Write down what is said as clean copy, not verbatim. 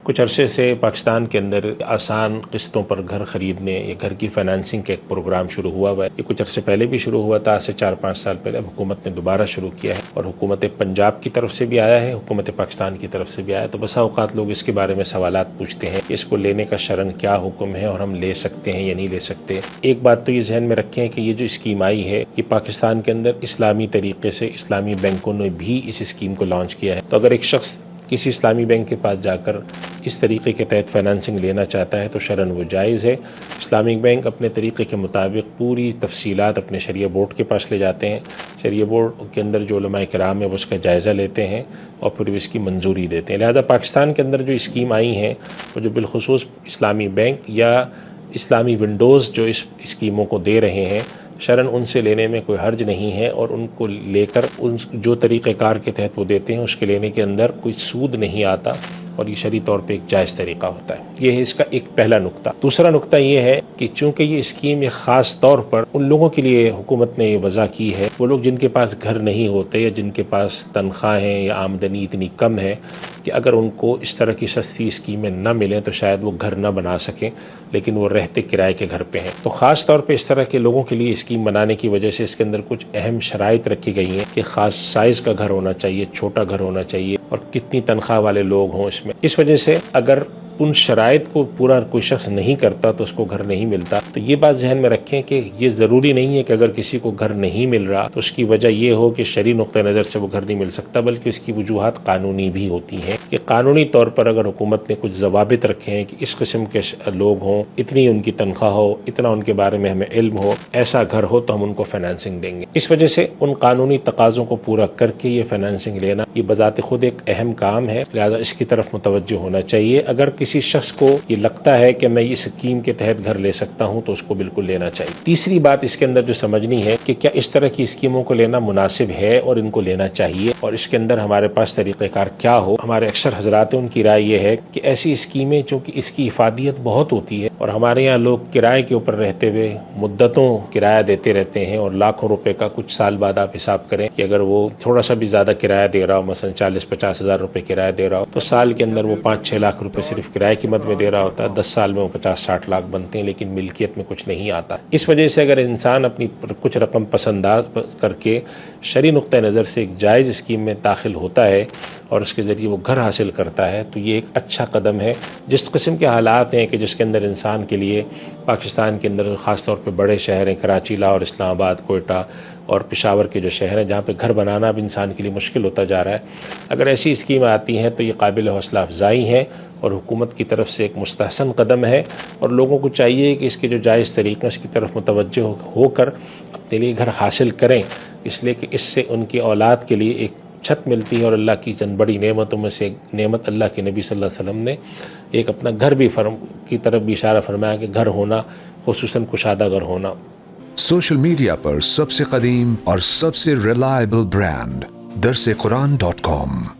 کچھ عرصے سے پاکستان کے اندر آسان قسطوں پر گھر خریدنے یا گھر کی فائنانسنگ کا ایک پروگرام شروع ہوا ہے. یہ کچھ عرصے پہلے بھی شروع ہوا تھا، آج سے 4-5 سال پہلے حکومت نے دوبارہ شروع کیا ہے، اور حکومت پنجاب کی طرف سے بھی آیا ہے، حکومت پاکستان کی طرف سے بھی آیا ہے. تو بسا اوقات لوگ اس کے بارے میں سوالات پوچھتے ہیں کہ اس کو لینے کا شرعاً کیا حکم ہے اور ہم لے سکتے ہیں یا نہیں لے سکتے. ایک بات تو یہ ذہن میں رکھیں کہ یہ جو اسکیم آئی ہے یہ پاکستان کے اندر اسلامی طریقے سے اسلامی بینکوں نے بھی اس اسکیم کو لانچ کیا ہے. تو اگر ایک شخص کسی اسلامی بینک کے پاس جا کر اس طریقے کے تحت فائنانسنگ لینا چاہتا ہے تو شرعاً وہ جائز ہے. اسلامک بینک اپنے طریقے کے مطابق پوری تفصیلات اپنے شریعہ بورڈ کے پاس لے جاتے ہیں. شریعہ بورڈ کے اندر جو علماء کرام ہیں وہ اس کا جائزہ لیتے ہیں اور پھر اس کی منظوری دیتے ہیں. لہذا پاکستان کے اندر جو اسکیم آئی ہیں وہ جو بالخصوص اسلامی بینک یا اسلامی ونڈوز جو اس اسکیموں کو دے رہے ہیں، شرعاً ان سے لینے میں کوئی حرج نہیں ہے، اور ان کو لے کر ان جو طریقہ کار کے تحت وہ دیتے ہیں اس کے لینے کے اندر کوئی سود نہیں آتا، اور یہ شرعی طور پہ ایک جائز طریقہ ہوتا ہے. یہ ہے اس کا ایک پہلا نقطہ. دوسرا نقطہ یہ ہے کہ چونکہ یہ اسکیم ایک خاص طور پر ان لوگوں کے لیے حکومت نے یہ وضع کی ہے، وہ لوگ جن کے پاس گھر نہیں ہوتے یا جن کے پاس تنخواہیں یا آمدنی اتنی کم ہے کہ اگر ان کو اس طرح کی سستی اسکیمیں نہ ملیں تو شاید وہ گھر نہ بنا سکیں، لیکن وہ رہتے کرائے کے گھر پہ ہیں. تو خاص طور پہ اس طرح کے لوگوں کے لیے اسکیم بنانے کی وجہ سے اس کے اندر کچھ اہم شرائط رکھی گئی ہیں کہ خاص سائز کا گھر ہونا چاہیے، چھوٹا گھر ہونا چاہیے، اور کتنی تنخواہ والے لوگ ہوں اس میں. اس وجہ سے اگر ان شرائط کو پورا کوئی شخص نہیں کرتا تو اس کو گھر نہیں ملتا. تو یہ بات ذہن میں رکھیں کہ یہ ضروری نہیں ہے کہ اگر کسی کو گھر نہیں مل رہا تو اس کی وجہ یہ ہو کہ شرعی نقطہ نظر سے وہ گھر نہیں مل سکتا، بلکہ اس کی وجوہات قانونی بھی ہوتی ہیں کہ قانونی طور پر اگر حکومت نے کچھ ضوابط رکھے ہیں کہ اس قسم کے لوگ ہوں، اتنی ان کی تنخواہ ہو، اتنا ان کے بارے میں ہمیں علم ہو، ایسا گھر ہو تو ہم ان کو فائنانسنگ دیں گے. اس وجہ سے ان قانونی تقاضوں کو پورا کر کے یہ فائنانسنگ لینا یہ بذات خود ایک اہم کام ہے، لہذا اس کی طرف متوجہ ہونا چاہیے. اگر کسی شخص کو یہ لگتا ہے کہ میں اس اسکیم کے تحت گھر لے سکتا ہوں تو اس کو بالکل لینا چاہیے. تیسری بات اس کے اندر جو سمجھنی ہے کہ کیا اس طرح کی اسکیموں کو لینا مناسب ہے اور ان کو لینا چاہیے، اور اس کے اندر ہمارے پاس طریقہ کار کیا ہو. ہمارے اکثر حضرات ان کی رائے یہ ہے کہ ایسی اسکیمیں چونکہ اس کی افادیت بہت ہوتی ہے، اور ہمارے یہاں لوگ کرائے کے اوپر رہتے ہوئے مدتوں کرایہ دیتے رہتے ہیں، اور لاکھوں روپے کا کچھ سال بعد آپ حساب کریں کہ اگر وہ تھوڑا سا بھی زیادہ کرایہ دے رہا ہو، مثلا 40-50 ہزار روپے کرایہ دے رہا ہو، تو سال کے اندر وہ 5-6 لاکھ روپے صرف کرایے کی مد میں دے رہا ہوتا ہے. 10 سال میں وہ 50-60 لاکھ بنتے ہیں، لیکن ملکیت میں کچھ نہیں آتا. اس وجہ سے اگر انسان اپنی کچھ رقم پسنداز کر کے شرعی نقطہ نظر سے ایک جائز اسکیم میں داخل ہوتا ہے اور اس کے ذریعے وہ گھر حاصل کرتا ہے تو یہ ایک اچھا قدم ہے. جس قسم کے حالات ہیں کہ جس کے اندر انسان کے لیے پاکستان کے اندر خاص طور پہ بڑے شہر ہیں، کراچی، لاہور، اسلام آباد، کوئٹہ اور پشاور کے جو شہر ہیں جہاں پہ گھر بنانا اب انسان کے لیے مشکل ہوتا جا رہا ہے، اگر ایسی اسکیم آتی ہیں تو یہ قابل حوصلہ افزائی ہیں اور حکومت کی طرف سے ایک مستحسن قدم ہے. اور لوگوں کو چاہیے کہ اس کے جو جائز طریقے اس کی طرف متوجہ ہو کر اپنے لیے گھر حاصل کریں، اس لیے کہ اس سے ان کی اولاد کے لیے ایک چھت ملتی ہے، اور اللہ کی چند بڑی نعمتوں میں سے ایک نعمت اللہ کے نبی صلی اللہ علیہ وسلم نے ایک اپنا گھر بھی کی طرف بھی اشارہ فرمایا کہ گھر ہونا، خصوصاً کشادہ گھر ہونا. سوشل میڈیا پر سب سے قدیم اور سب سے ریلائبل برانڈ درسقرآن.com